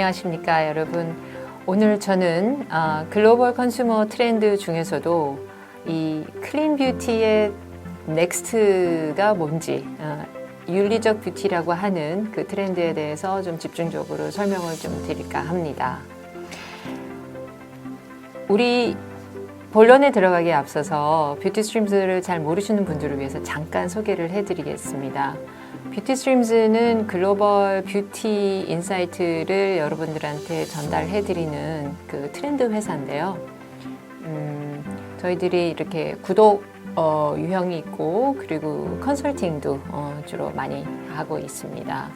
안녕하십니까 여러분. 오늘 저는 글로벌 컨슈머 트렌드 중에서도 이 클린 뷰티의 넥스트가 뭔지, 윤리적 뷰티라고 하는 그 트렌드에 대해서 좀 집중적으로 설명을 좀 드릴까 합니다. 우리 본론에 들어가기에 앞서서 뷰티 스트림즈를 잘 모르시는 분들을 위해서 잠깐 소개를 해드리겠습니다. 뷰티 스트림즈는 글로벌 뷰티 인사이트를 여러분들한테 전달해드리는 그 트렌드 회사인데요. 저희들이 이렇게 구독 유형이 있고 그리고 컨설팅도 주로 많이 하고 있습니다.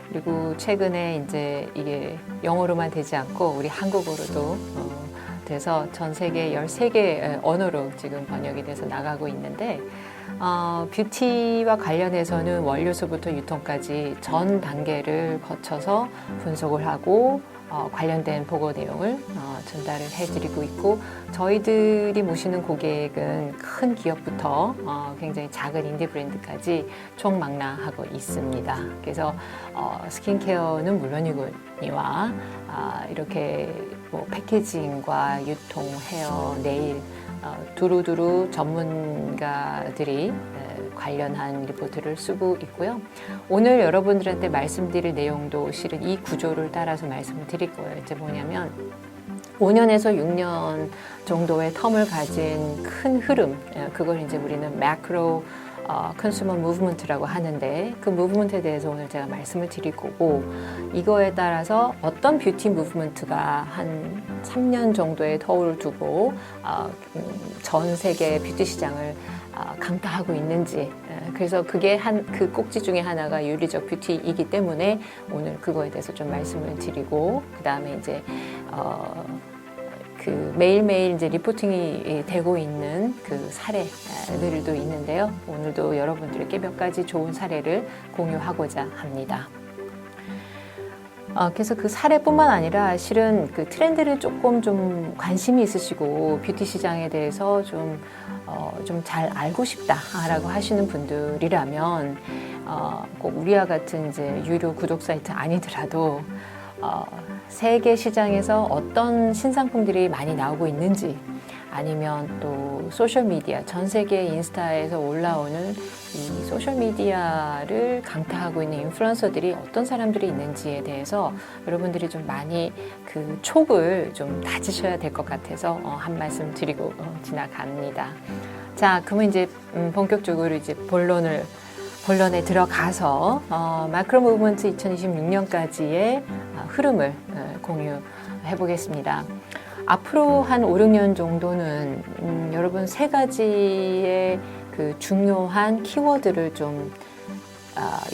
그리고 최근에 이제 이게 영어로만 되지 않고 우리 한국어로도 돼서 전 세계 13개 언어로 지금 번역이 돼서 나가고 있는데 뷰티와 관련해서는 원료수부터 유통까지 전 단계를 거쳐서 분석을 하고 관련된 보고 내용을 전달을 해드리고 있고, 저희들이 모시는 고객은 큰 기업부터 굉장히 작은 인디 브랜드까지 총망라하고 있습니다. 그래서 스킨케어는 물론이거니와 이렇게 뭐 패키징과 유통, 헤어, 네일 두루두루 전문가들이 관련한 리포트를 쓰고 있고요. 오늘 여러분들한테 말씀드릴 내용도 실은 이 구조를 따라서 말씀을 드릴 거예요. 이제 뭐냐면 5년에서 6년 정도의 텀을 가진 큰 흐름, 그걸 이제 우리는 매크로 컨슈머 무브먼트라고 하는데, 그 무브먼트에 대해서 오늘 제가 말씀을 드릴 거고, 이거에 따라서 어떤 뷰티 무브먼트가 한 3년 정도의 터울을 두고 전 세계 뷰티 시장을 강타하고 있는지, 그래서 그게 그 꼭지 중에 하나가 윤리적 뷰티이기 때문에 오늘 그거에 대해서 좀 말씀을 드리고, 그 다음에 이제 그 매일매일 이제 리포팅이 되고 있는 그 사례들도 있는데요. 오늘도 여러분들에게 몇 가지 좋은 사례를 공유하고자 합니다. 그래서 그 사례뿐만 아니라 실은 그 트렌드를 조금 좀 관심이 있으시고 뷰티 시장에 대해서 좀 잘 알고 싶다라고 하시는 분들이라면 꼭 우리와 같은 이제 유료 구독 사이트 아니더라도 세계 시장에서 어떤 신상품들이 많이 나오고 있는지, 아니면 또 소셜미디어, 전 세계 인스타에서 올라오는 이 소셜미디어를 강타하고 있는 인플루언서들이 어떤 사람들이 있는지에 대해서 여러분들이 좀 많이 그 촉을 좀 다지셔야 될 것 같아서 한 말씀 드리고 지나갑니다. 자, 그러면 이제 본격적으로 이제 본론에 들어가서 마크로 무브먼트 2026년까지의 흐름을 공유해 보겠습니다. 앞으로 한 5, 6년 정도는 여러분 세 가지의 그 중요한 키워드를 좀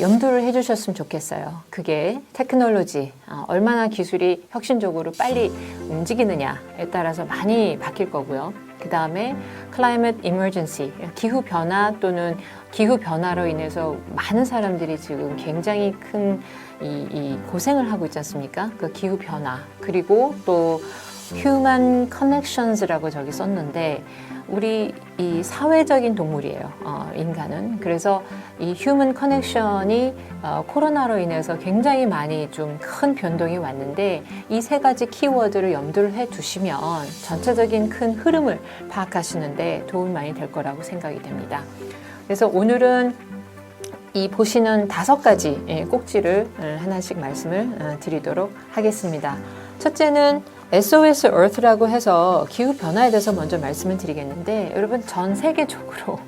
염두를 해주셨으면 좋겠어요. 그게 테크놀로지, 얼마나 기술이 혁신적으로 빨리 움직이느냐에 따라서 많이 바뀔 거고요. 그 다음에 climate emergency, 기후 변화 또는 기후 변화로 인해서 많은 사람들이 지금 굉장히 큰 이 고생을 하고 있지 않습니까? 그 기후 변화, 그리고 또 human connections라고 저기 썼는데, 우리 이 사회적인 동물이에요, 인간은. 그래서 이 human connection이 코로나로 인해서 굉장히 많이 좀 큰 변동이 왔는데, 이 세 가지 키워드를 염두를 해 두시면 전체적인 큰 흐름을 파악하시는데 도움이 많이 될 거라고 생각이 됩니다. 그래서 오늘은 이 보시는 5가지 꼭지를 하나씩 말씀을 드리도록 하겠습니다. 첫째는 SOS Earth라고 해서 기후 변화에 대해서 먼저 말씀을 드리겠는데, 여러분 전 세계적으로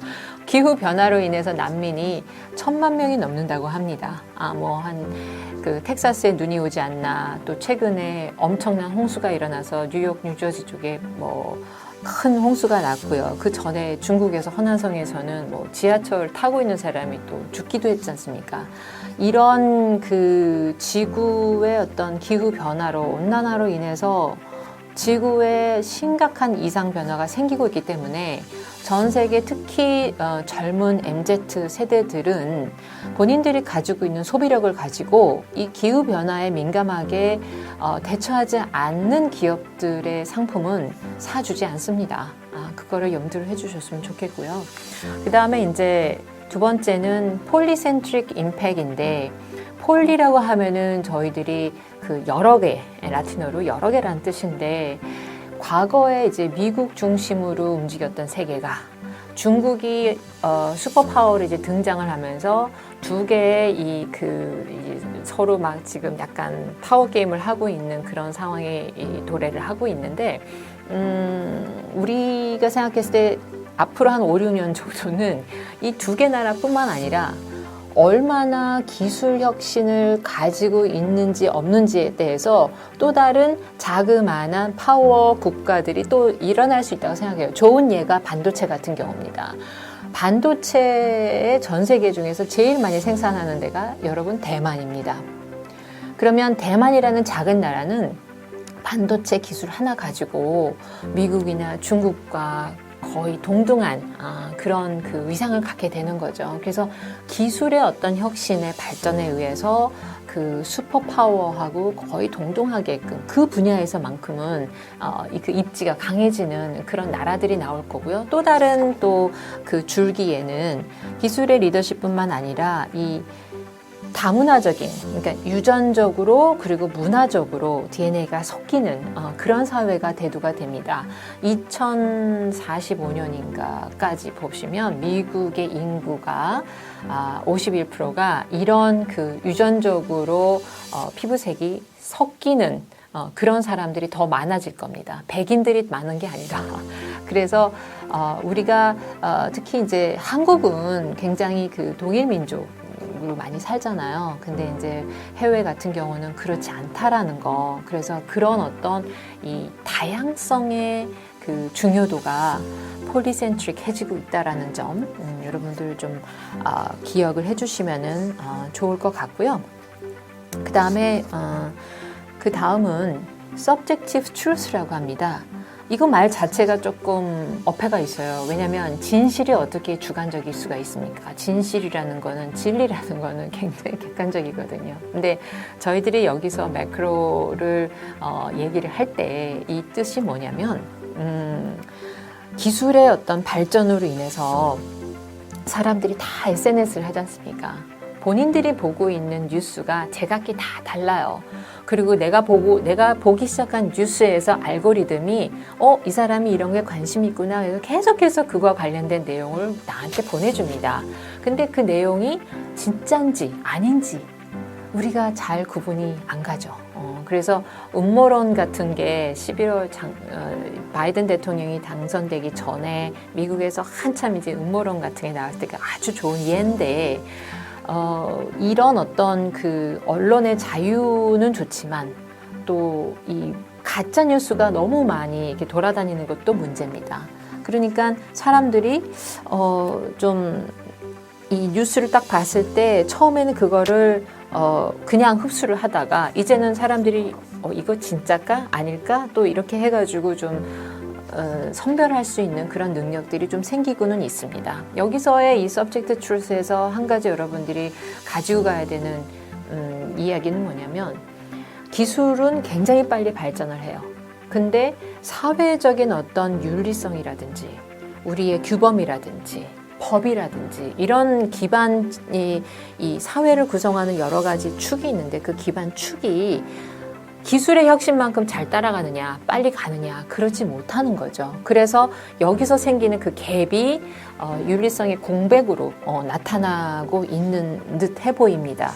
기후 변화로 인해서 난민이 1000만 명이 넘는다고 합니다. 그 텍사스에 눈이 오지 않나, 또 최근에 엄청난 홍수가 일어나서 뉴욕, 뉴저지 쪽에 큰 홍수가 났고요. 그 전에 중국에서 허난성에서는 지하철 타고 있는 사람이 또 죽기도 했지 않습니까? 이런 그 지구의 어떤 기후 변화로, 온난화로 인해서 지구에 심각한 이상 변화가 생기고 있기 때문에 전 세계 특히 젊은 MZ 세대들은 본인들이 가지고 있는 소비력을 가지고 이 기후 변화에 민감하게 대처하지 않는 기업들의 상품은 사주지 않습니다. 그거를 염두를 해주셨으면 좋겠고요. 그 다음에 이제 두 번째는 폴리센트릭 임팩인데, 폴리라고 하면은 저희들이 그 그 여러 개, 라틴어로 여러 개라는 뜻인데 과거에 이제 미국 중심으로 움직였던 세계가 중국이 슈퍼파워로 이제 등장을 하면서 두 개의 이제 서로 막 지금 약간 파워 게임을 하고 있는 그런 상황에 도래를 하고 있는데 우리가 생각했을 때 앞으로 한 5, 6년 정도는 이 두 개 나라뿐만 아니라 얼마나 기술 혁신을 가지고 있는지 없는지에 대해서 또 다른 자그마한 파워 국가들이 또 일어날 수 있다고 생각해요. 좋은 예가 반도체 같은 경우입니다. 반도체의 전 세계 중에서 제일 많이 생산하는 데가 여러분 대만입니다. 그러면 대만이라는 작은 나라는 반도체 기술 하나 가지고 미국이나 중국과 거의 동등한 그런 그 위상을 갖게 되는 거죠. 그래서 기술의 어떤 혁신의 발전에 의해서 그 슈퍼파워하고 거의 동등하게끔 그 분야에서만큼은 그 입지가 강해지는 그런 나라들이 나올 거고요. 또 다른 또 그 줄기에는 기술의 리더십뿐만 아니라 이 다문화적인, 그러니까 유전적으로 그리고 문화적으로 DNA가 섞이는 그런 사회가 대두가 됩니다. 2045년인가까지 보시면 미국의 인구가 51%가 이런 그 유전적으로 피부색이 섞이는 그런 사람들이 더 많아질 겁니다. 백인들이 많은 게 아니라. 그래서 우리가 특히 이제 한국은 굉장히 그 동일 민족 로 많이 살잖아요. 근데 이제 해외 같은 경우는 그렇지 않다라는 거. 그래서 그런 어떤 이 다양성의 그 중요도가 폴리센트릭해지고 있다라는 점, 여러분들 좀 기억을 해주시면은 좋을 것 같고요. 그 다음에 그 다음은 subjective truth라고 합니다. 이거 말 자체가 조금 어폐가 있어요. 왜냐하면 진실이 어떻게 주관적일 수가 있습니까? 진실이라는 거는, 진리라는 거는 굉장히 객관적이거든요. 근데 저희들이 여기서 매크로를 얘기를 할 때 이 뜻이 뭐냐면 기술의 어떤 발전으로 인해서 사람들이 다 SNS를 하지 않습니까? 본인들이 보고 있는 뉴스가 제각기 다 달라요. 그리고 내가 보기 시작한 뉴스에서 알고리즘이 이 사람이 이런 게 관심이 있구나. 그래서 계속해서 그거와 관련된 내용을 나한테 보내줍니다. 근데 그 내용이 진짠지 아닌지 우리가 잘 구분이 안 가죠. 그래서 음모론 같은 게 11월 바이든 대통령이 당선되기 전에 미국에서 한참 이제 음모론 같은 게 나왔을 때가 아주 좋은 예인데 이런 어떤 그 언론의 자유는 좋지만 또 이 가짜 뉴스가 너무 많이 이렇게 돌아다니는 것도 문제입니다. 그러니까 사람들이 좀 이 뉴스를 딱 봤을 때 처음에는 그거를 그냥 흡수를 하다가 이제는 사람들이 이거 진짜일까 아닐까 또 이렇게 해가지고 좀 선별할 수 있는 그런 능력들이 좀 생기고는 있습니다. 여기서의 이 subject truth에서 한 가지 여러분들이 가지고 가야 되는 이야기는 뭐냐면 기술은 굉장히 빨리 발전을 해요. 근데 사회적인 어떤 윤리성이라든지 우리의 규범이라든지 법이라든지 이런 기반이 이 사회를 구성하는 여러 가지 축이 있는데 그 기반 축이 기술의 혁신만큼 잘 따라가느냐, 빨리 가느냐, 그렇지 못하는 거죠. 그래서 여기서 생기는 그 갭이 윤리성의 공백으로 나타나고 있는 듯 해 보입니다.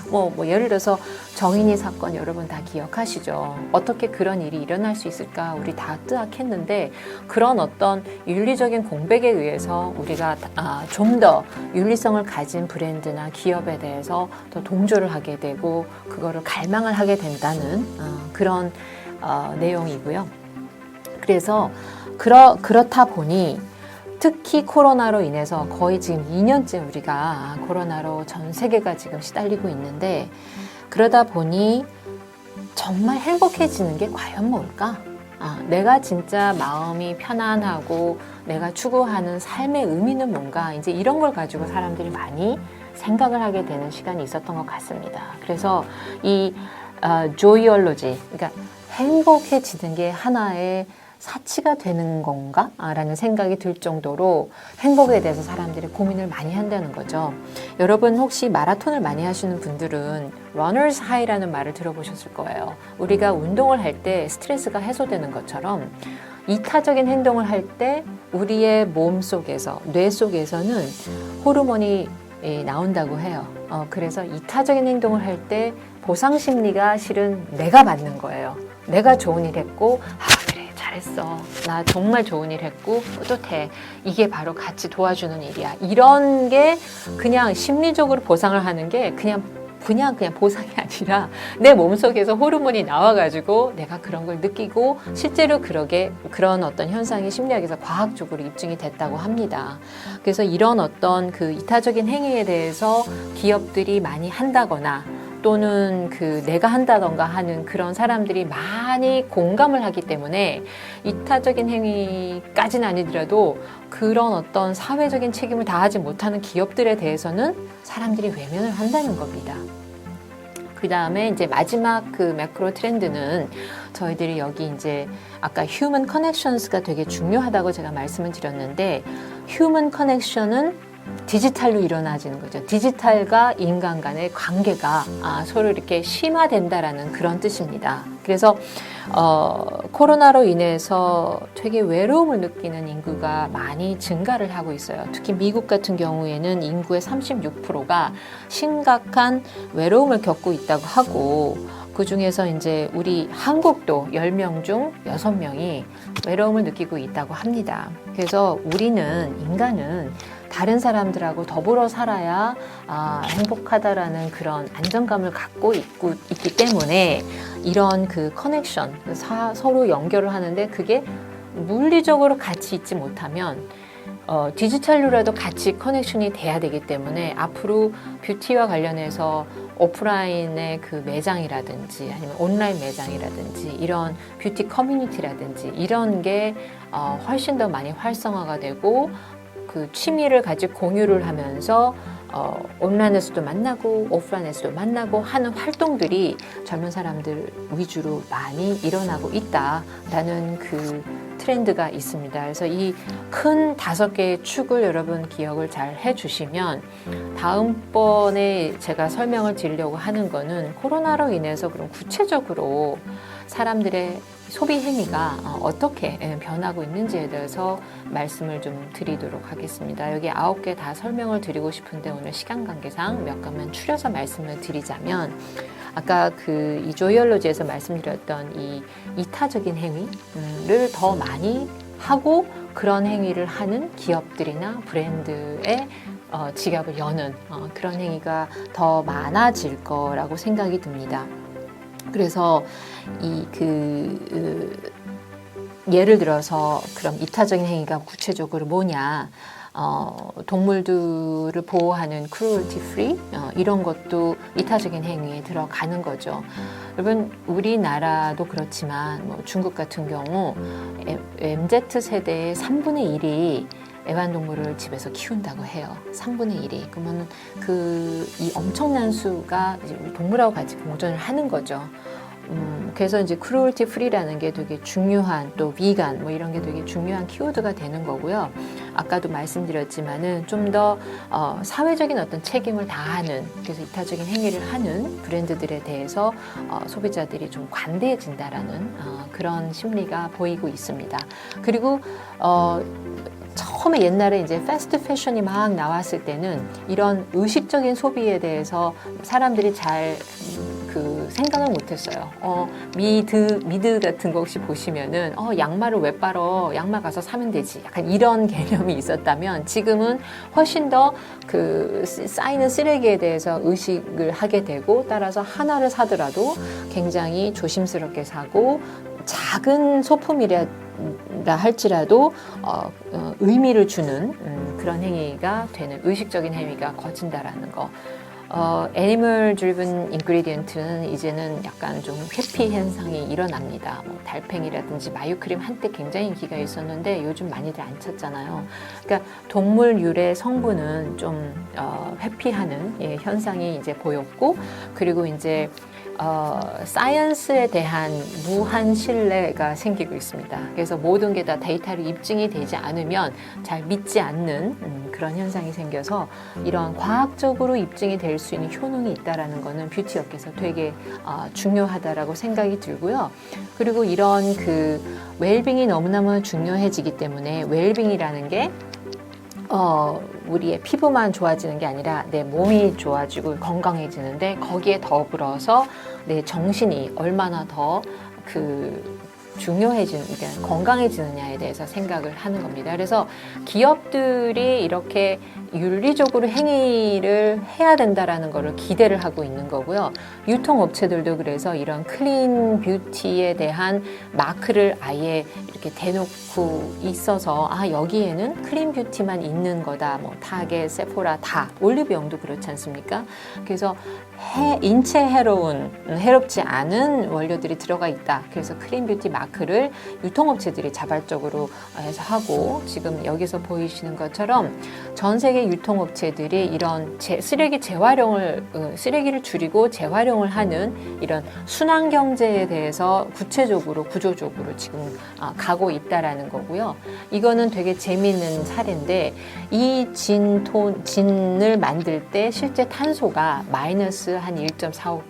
예를 들어서 정인이 사건 여러분 다 기억하시죠? 어떻게 그런 일이 일어날 수 있을까? 우리 다 뜨악했는데 그런 어떤 윤리적인 공백에 의해서 우리가 좀 더 윤리성을 가진 브랜드나 기업에 대해서 더 동조를 하게 되고 그거를 갈망을 하게 된다는 그런 내용이고요. 그래서 그렇다 보니 특히 코로나로 인해서 거의 지금 2년째 우리가 코로나로 전 세계가 지금 시달리고 있는데 그러다 보니 정말 행복해지는 게 과연 뭘까? 내가 진짜 마음이 편안하고 내가 추구하는 삶의 의미는 뭔가 이제 이런 걸 가지고 사람들이 많이 생각을 하게 되는 시간이 있었던 것 같습니다. 그래서 이 조이얼로지, 그러니까 행복해지는 게 하나의 사치가 되는 건가? 라는 생각이 들 정도로 행복에 대해서 사람들이 고민을 많이 한다는 거죠. 여러분 혹시 마라톤을 많이 하시는 분들은 runners high라는 말을 들어보셨을 거예요. 우리가 운동을 할 때 스트레스가 해소되는 것처럼 이타적인 행동을 할 때 우리의 몸 속에서, 뇌 속에서는 호르몬이 나온다고 해요. 그래서 이타적인 행동을 할 때 보상 심리가 실은 내가 받는 거예요. 내가 좋은 일 했고, 그래, 잘했어. 나 정말 좋은 일 했고, 뿌듯해. 이게 바로 같이 도와주는 일이야. 이런 게 그냥 심리적으로 보상을 하는 게 그냥 보상이 아니라 내 몸속에서 호르몬이 나와가지고 내가 그런 걸 느끼고 실제로 그런 어떤 현상이 심리학에서 과학적으로 입증이 됐다고 합니다. 그래서 이런 어떤 그 이타적인 행위에 대해서 기업들이 많이 한다거나 또는 내가 한다던가 하는 그런 사람들이 많이 공감을 하기 때문에 이타적인 행위까지는 아니더라도 그런 어떤 사회적인 책임을 다하지 못하는 기업들에 대해서는 사람들이 외면을 한다는 겁니다. 그 다음에 이제 마지막 그 매크로 트렌드는 저희들이 여기 이제 아까 휴먼 커넥션스가 되게 중요하다고 제가 말씀을 드렸는데 휴먼 커넥션은 디지털로 일어나지는 거죠. 디지털과 인간 간의 관계가 서로 이렇게 심화된다라는 그런 뜻입니다. 그래서 코로나로 인해서 되게 외로움을 느끼는 인구가 많이 증가를 하고 있어요. 특히 미국 같은 경우에는 인구의 36%가 심각한 외로움을 겪고 있다고 하고 그 중에서 이제 우리 한국도 10명 중 6명이 외로움을 느끼고 있다고 합니다. 그래서 인간은 다른 사람들하고 더불어 살아야 행복하다라는 그런 안정감을 갖고 있기 때문에 이런 그 커넥션, 서로 연결을 하는데 그게 물리적으로 같이 있지 못하면 디지털로라도 같이 커넥션이 돼야 되기 때문에 앞으로 뷰티와 관련해서 오프라인의 그 매장이라든지 아니면 온라인 매장이라든지 이런 뷰티 커뮤니티라든지 이런 게 훨씬 더 많이 활성화가 되고 그 취미를 가지고 공유를 하면서 온라인에서도 만나고 오프라인에서도 만나고 하는 활동들이 젊은 사람들 위주로 많이 일어나고 있다라는 그 트렌드가 있습니다. 그래서 이 큰 5개의 축을 여러분 기억을 잘 해주시면 다음번에 제가 설명을 드리려고 하는 거는 코로나로 인해서 그럼 구체적으로 사람들의 소비 행위가 어떻게 변하고 있는지에 대해서 말씀을 좀 드리도록 하겠습니다. 여기 9개 다 설명을 드리고 싶은데 오늘 시간 관계상 몇 가지만 추려서 말씀을 드리자면 아까 그 이조이얼로지에서 말씀드렸던 이 이타적인 행위를 더 많이 하고 그런 행위를 하는 기업들이나 브랜드의 지갑을 여는 그런 행위가 더 많아질 거라고 생각이 듭니다. 그래서 예를 들어서 그럼 이타적인 행위가 구체적으로 뭐냐? 동물들을 보호하는 cruelty free 이런 것도 이타적인 행위에 들어가는 거죠. 여러분 우리나라도 그렇지만 뭐 중국 같은 경우 MZ 세대의 3분의 1이 애완동물을 집에서 키운다고 해요. 3분의 1이. 그러면 이 엄청난 수가 이제 우리 동물하고 같이 공존을 하는 거죠. 그래서 이제 크루얼티 프리라는 게 되게 중요한 또 비간 뭐 이런 게 되게 중요한 키워드가 되는 거고요. 아까도 말씀드렸지만은 좀 더 사회적인 어떤 책임을 다하는 그래서 이타적인 행위를 하는 브랜드들에 대해서 소비자들이 좀 관대해진다라는 그런 심리가 보이고 있습니다. 그리고 처음에 옛날에 이제 패스트 패션이 막 나왔을 때는 이런 의식적인 소비에 대해서 사람들이 잘 생각을 못했어요. 미드 같은 거 혹시 보시면은 양말을 왜 빨어? 양말 가서 사면 되지. 약간 이런 개념이 있었다면 지금은 훨씬 더 쌓이는 쓰레기에 대해서 의식을 하게 되고 따라서 하나를 사더라도 굉장히 조심스럽게 사고 작은 소품이라 할지라도 의미를 주는 그런 행위가 되는 의식적인 행위가 거친다라는 거. 애니멀 드리븐 인그리디언트는 이제는 약간 좀 회피 현상이 일어납니다. 뭐 달팽이라든지 마요크림 한때 굉장히 인기가 있었는데 요즘 많이들 안 찾잖아요. 그러니까 동물 유래 성분은 좀 회피하는 현상이 이제 보였고 그리고 이제 사이언스에 대한 무한 신뢰가 생기고 있습니다. 그래서 모든 게 다 데이터로 입증이 되지 않으면 잘 믿지 않는 그런 현상이 생겨서 이런 과학적으로 입증이 될 수 있는 효능이 있다라는 거는 뷰티 업계에서 되게 중요하다라고 생각이 들고요. 그리고 이런 그 웰빙이 너무너무 중요해지기 때문에 웰빙이라는 게 우리의 피부만 좋아지는 게 아니라 내 몸이 좋아지고 건강해지는데 거기에 더불어서 내 정신이 얼마나 더 그러니까 건강해지느냐에 대해서 생각을 하는 겁니다. 그래서 기업들이 이렇게 윤리적으로 행위를 해야 된다라는 거를 기대를 하고 있는 거고요. 유통업체들도 그래서 이런 클린 뷰티에 대한 마크를 아예 이렇게 대놓고 있어서 여기에는 클린 뷰티만 있는 거다. 뭐 타겟, 세포라 다 올리브영도 그렇지 않습니까? 그래서 인체 해롭지 않은 원료들이 들어가 있다. 그래서 클린 뷰티 마크를 유통업체들이 자발적으로 해서 하고 지금 여기서 보이시는 것처럼 전 세계 유통업체들이 이런 쓰레기를 줄이고 재활용을 하는 이런 순환 경제에 대해서 구체적으로 구조적으로 지금 가고 있다라는 거고요. 이거는 되게 재미있는 사례인데 이 진을 만들 때 실제 탄소가 마이너스 한 1.45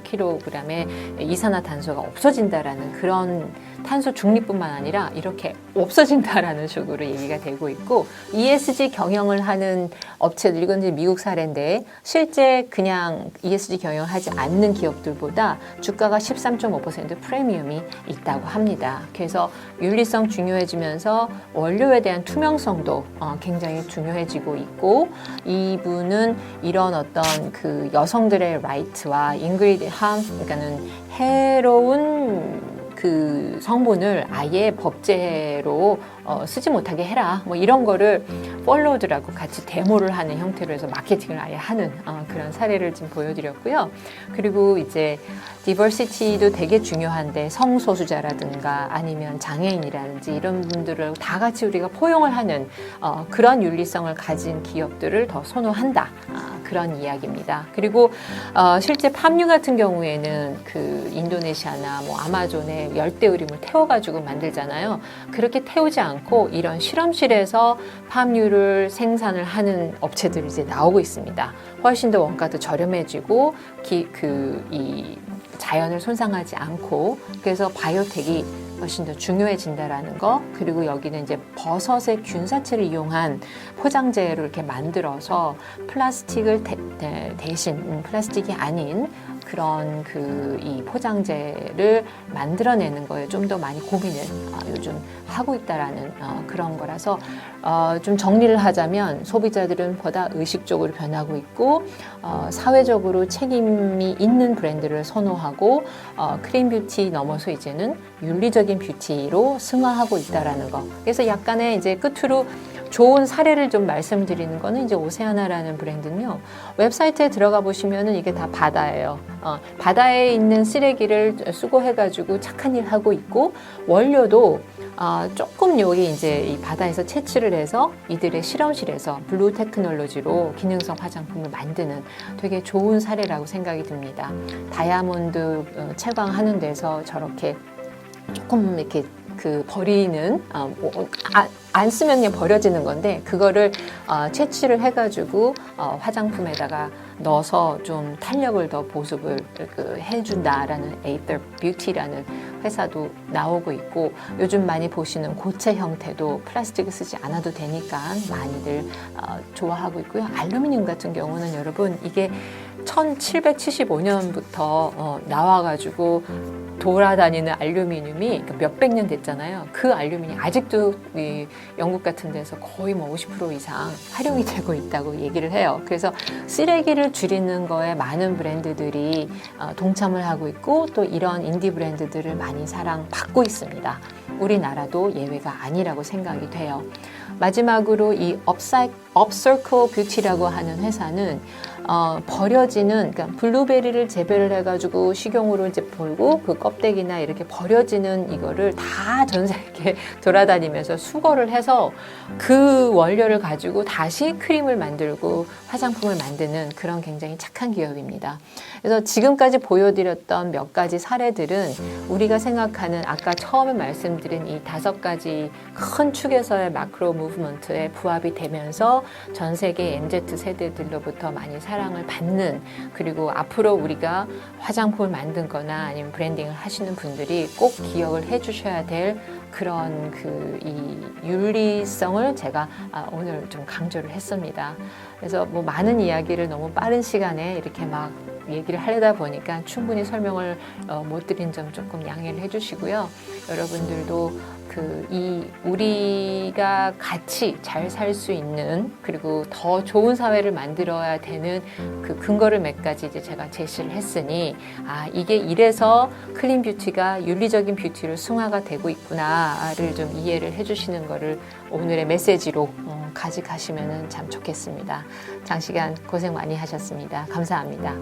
킬로그램의 이산화탄소가 없어진다라는 그런 탄소 중립뿐만 아니라 이렇게 없어진다라는 식으로 얘기가 되고 있고 ESG 경영을 하는 업체들 이건 이제 미국 사례인데 실제 그냥 ESG 경영을 하지 않는 기업들보다 주가가 13.5% 프리미엄이 있다고 합니다. 그래서 윤리성 중요해지면서 원료에 대한 투명성도 굉장히 중요해지고 있고 이분은 이런 어떤 그 여성들의 라이트와 그러니까는 해로운 그 성분을 아예 법제로 쓰지 못하게 해라. 뭐 이런 거를 팔로우들하고 같이 데모를 하는 형태로 해서 마케팅을 아예 하는 그런 사례를 지금 보여드렸고요. 그리고 이제 디버시티도 되게 중요한데 성소수자라든가 아니면 장애인이라든지 이런 분들을 다 같이 우리가 포용을 하는 그런 윤리성을 가진 기업들을 더 선호한다. 그런 이야기입니다. 그리고 실제 팜유 같은 경우에는 그 인도네시아나 뭐 아마존에 열대우림을 태워가지고 만들잖아요. 그렇게 태우지 않고 이런 실험실에서 팜유를 생산을 하는 업체들이 이제 나오고 있습니다. 훨씬 더 원가도 저렴해지고 이 자연을 손상하지 않고 그래서 바이오텍이 훨씬 더 중요해진다라는 거. 그리고 여기는 이제 버섯의 균사체를 이용한 포장재를 이렇게 만들어서 플라스틱을 대신 플라스틱이 아닌 그런 이 포장재를 만들어내는 거에 좀 더 많이 고민을 요즘 하고 있다라는 그런 거라서 좀 정리를 하자면 소비자들은 보다 의식적으로 변하고 있고 사회적으로 책임이 있는 브랜드를 선호하고 클린 뷰티 넘어서 이제는 윤리적인 뷰티로 승화하고 있다라는 거. 그래서 약간의 이제 끝으로 좋은 사례를 좀 말씀드리는 거는 이제 오세아나라는 브랜드는요. 웹사이트에 들어가 보시면은 이게 다 바다예요. 바다에 있는 쓰레기를 수거해가지고 착한 일 하고 있고 원료도 조금 여기 이제 이 바다에서 채취를 해서 이들의 실험실에서 블루 테크놀로지로 기능성 화장품을 만드는 되게 좋은 사례라고 생각이 듭니다. 다이아몬드 채광하는 데서 저렇게 조금 이렇게 버리는 안 쓰면 그냥 버려지는 건데 그거를 채취를 해가지고 화장품에다가 넣어서 좀 탄력을 더 보습을 해준다라는 에이터 뷰티라는 회사도 나오고 있고 요즘 많이 보시는 고체 형태도 플라스틱을 쓰지 않아도 되니까 많이들 좋아하고 있고요. 알루미늄 같은 경우는 여러분 이게 1775년부터 나와가지고 돌아다니는 알루미늄이 몇백 년 됐잖아요. 그 알루미늄이 아직도 이 영국 같은 데서 거의 뭐 50% 이상 활용이 되고 있다고 얘기를 해요. 그래서 쓰레기를 줄이는 거에 많은 브랜드들이 동참을 하고 있고 또 이런 인디 브랜드들을 많이 사랑받고 있습니다. 우리나라도 예외가 아니라고 생각이 돼요. 마지막으로 이 업서클 뷰티라고 하는 회사는 버려지는, 그러니까 블루베리를 재배를 해가지고 식용으로 이제 벌고 그 껍데기나 이렇게 버려지는 이거를 다 전 세계 돌아다니면서 수거를 해서 그 원료를 가지고 다시 크림을 만들고 화장품을 만드는 그런 굉장히 착한 기업입니다. 그래서 지금까지 보여드렸던 몇 가지 사례들은 우리가 생각하는 아까 처음에 말씀드린 이 5가지 큰 축에서의 마크로 무브먼트에 부합이 되면서 전 세계 MZ 세대들로부터 많이 사랑을 받는, 그리고 앞으로 우리가 화장품을 만든거나 아니면 브랜딩을 하시는 분들이 꼭 기억을 해주셔야 될 그런 이 윤리성을 제가 오늘 좀 강조를 했습니다. 그래서 뭐 많은 이야기를 너무 빠른 시간에 이렇게 막 얘기를 하려다 보니까 충분히 설명을 못 드린 점 조금 양해를 해주시고요. 여러분들도 우리가 같이 잘 살 수 있는, 그리고 더 좋은 사회를 만들어야 되는 그 근거를 몇 가지 이제 제가 제시를 했으니, 이게 이래서 클린 뷰티가 윤리적인 뷰티로 승화가 되고 있구나를 좀 이해를 해주시는 거를 오늘의 메시지로 가져가시면 참 좋겠습니다. 장시간 고생 많이 하셨습니다. 감사합니다.